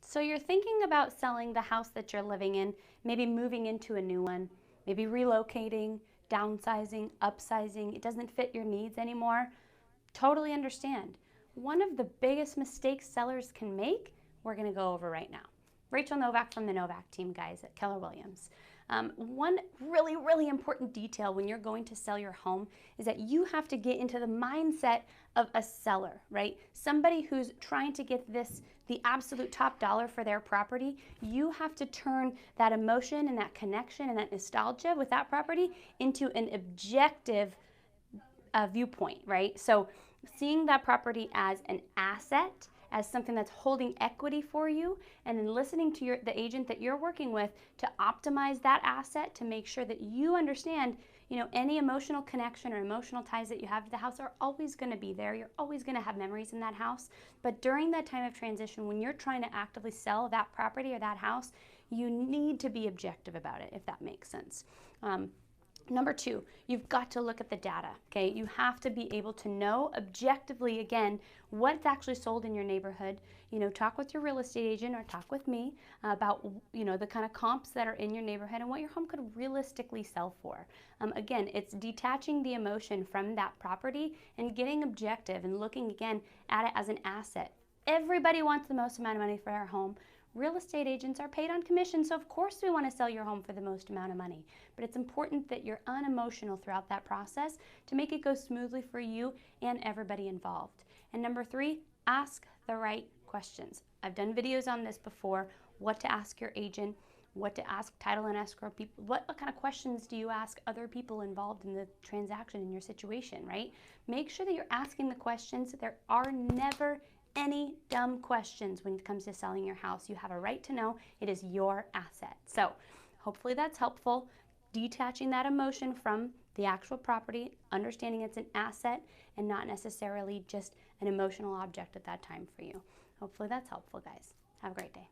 So you're thinking about selling the house that you're living in, maybe moving into a new one, maybe relocating, downsizing, upsizing. It doesn't fit your needs anymore. Totally understand. One of the biggest mistakes sellers can make, we're going to go over right now. Rachel Novak from the Novak team, guys, at Keller Williams. One really important detail when you're going to sell your home is that you have to get into the mindset of a seller, right? Somebody who's trying to get the absolute top dollar for their property. You have to turn that emotion and that connection and that nostalgia with that property into an objective viewpoint, right? So seeing that property as an asset, as something that's holding equity for you, and then listening to the agent that you're working with to optimize that asset to make sure that you understand, any emotional connection or emotional ties that you have to the house are always going to be there. You're always going to have memories in that house. But during that time of transition, when you're trying to actively sell that property or that house, you need to be objective about it, if that makes sense. Number two, you've got to look at the data, okay? You have to be able to know objectively, again, what's actually sold in your neighborhood. Talk with your real estate agent or talk with me about, the kind of comps that are in your neighborhood and what your home could realistically sell for. Again, it's detaching the emotion from that property and getting objective and looking, again, at it as an asset. Everybody wants the most amount of money for their home. Real estate agents are paid on commission, so of course we want to sell your home for the most amount of money. But it's important that you're unemotional throughout that process to make it go smoothly for you and everybody involved. And number three, ask the right questions. I've done videos on this before, what to ask your agent, what to ask title and escrow people, what kind of questions do you ask other people involved in the transaction in your situation, right? Make sure that you're asking the questions. There are never any dumb questions when it comes to selling your house. You have a right to know it is your asset. So hopefully that's helpful. Detaching that emotion from the actual property, understanding it's an asset and not necessarily just an emotional object at that time for you. Hopefully that's helpful, guys. Have a great day.